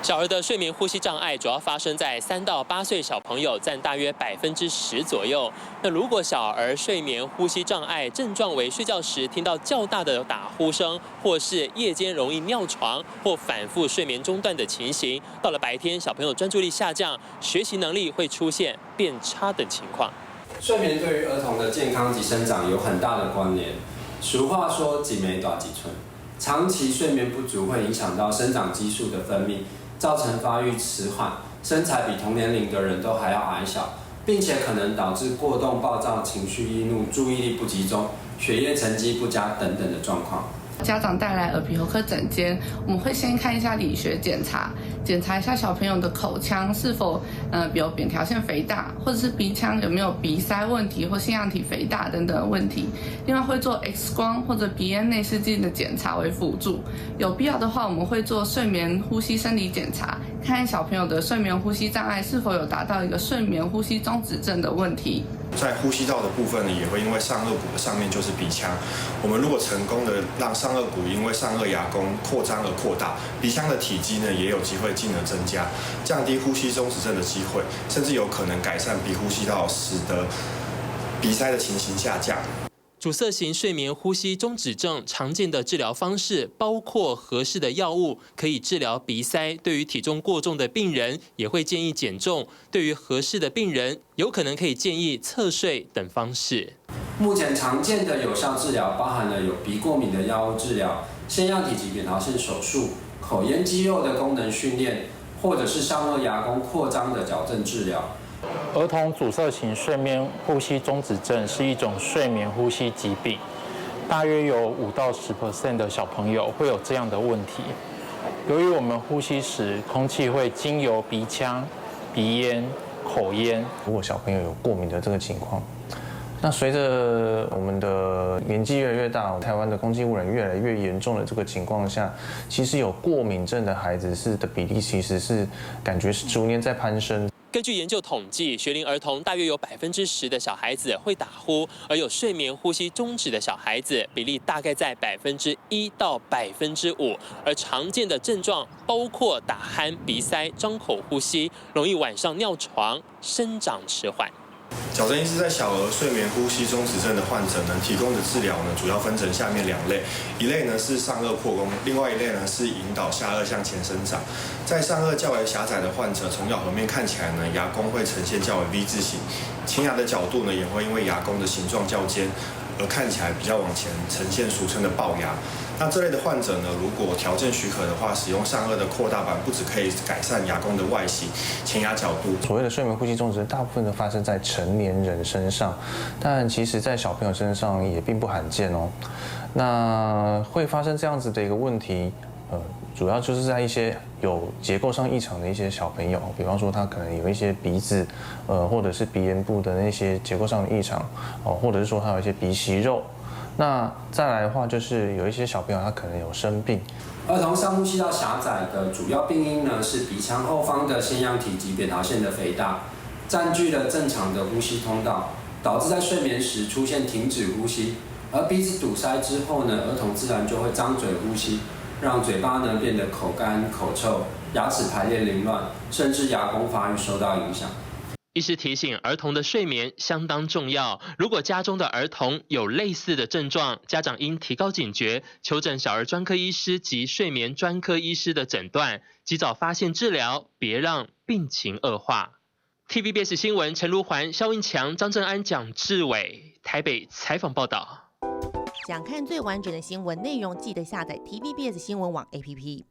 小儿的睡眠呼吸障碍主要发生在3到8岁小朋友，占大约10%左右。那如果小儿睡眠呼吸障碍症状为睡觉时听到较大的打呼声，或是夜间容易尿床或反复睡眠中断的情形，到了白天小朋友专注力下降，学习能力会出现变差的情况。睡眠对于儿童的健康及生长有很大的关联。俗话说“几眉短几寸”，长期睡眠不足会影响到生长激素的分泌。造成发育迟缓，身材比同年龄的人都还要矮小，并且可能导致过动、暴躁、情绪易怒、注意力不集中、学业成绩不佳等等的状况。家长带来耳鼻喉科诊间，我们会先看一下理学检查，检查一下小朋友的口腔是否有扁桃腺肥大，或者是鼻腔有没有鼻塞问题或腺样体肥大等等的问题。另外会做 X 光或者鼻咽内视镜的检查为辅助。有必要的话，我们会做睡眠呼吸生理检查，看看小朋友的睡眠呼吸障碍是否有达到一个睡眠呼吸中止症的问题。在呼吸道的部分呢，也会因为上颚骨的上面就是鼻腔，我们如果成功的让上颚骨因为上颚牙弓扩张而扩大，鼻腔的体积呢也有机会进而增加，降低呼吸中止症的机会，甚至有可能改善鼻呼吸道，使得鼻塞的情形下降。阻塞型睡眠呼吸中止症常见的治疗方式包括合适的药物，可以治疗鼻塞。对于体重过重的病人，也会建议减重。对于合适的病人，有可能可以建议侧睡等方式。目前常见的有效治疗包含了有鼻过敏的药物治疗、腺样体及扁桃腺手术、口咽肌肉的功能训练，或者是上颚牙弓扩张的矫正治疗。儿童阻塞型睡眠呼吸中止症是一种睡眠呼吸疾病，大约有5到10% 的小朋友会有这样的问题。由于我们呼吸时空气会经由鼻腔、鼻咽、口咽，如果小朋友有过敏的这个情况，那随着我们的年纪越来越大，台湾的空气污染越来越严重的这个情况下，其实有过敏症的孩子的比例其实是感觉是逐年在攀升。根据研究统计，学龄儿童大约有10%的小孩子会打呼，而有睡眠呼吸中止的小孩子比例大概在1%到5%，而常见的症状包括打鼾、鼻塞、张口呼吸、容易晚上尿床、生长迟缓。矫正医师在小儿睡眠呼吸中止症的患者呢，提供的治疗呢，主要分成下面2类，一类呢是上颚扩弓，另外一类呢是引导下颚向前生长。在上颚较为狭窄的患者，从咬合面看起来呢，牙弓会呈现较为 V 字形，前牙的角度呢也会因为牙弓的形状较尖，而看起来比较往前，呈现俗称的龅牙。那这类的患者呢，如果条件许可的话，使用上颚的扩大版，不只可以改善牙弓的外形、前牙角度。所谓的睡眠呼吸中止症，大部分都发生在成年人身上，但其实在小朋友身上也并不罕见哦。那会发生这样子的一个问题，主要就是在一些有结构上异常的一些小朋友，比方说他可能有一些鼻子，或者是鼻咽部的那些结构上的异常，或者是说他有一些鼻息肉。那再来的话，就是有一些小朋友他可能有生病。儿童上呼吸道狭窄的主要病因呢是鼻腔后方的腺样体及扁桃腺的肥大，占据了正常的呼吸通道，导致在睡眠时出现停止呼吸。而鼻子堵塞之后呢，儿童自然就会张嘴呼吸，让嘴巴呢变得口干、口臭，牙齿排列凌乱，甚至牙弓发育受到影响。医师提醒，儿童的睡眠相当重要。如果家中的儿童有类似的症状，家长应提高警觉，求诊小儿专科医师及睡眠专科医师的诊断，及早发现治疗，别让病情恶化。TVBS 新闻陈如环、肖英强、张正安、蒋志伟台北采访报道。想看最完整的新闻内容，记得下载 TVBS 新闻网 APP。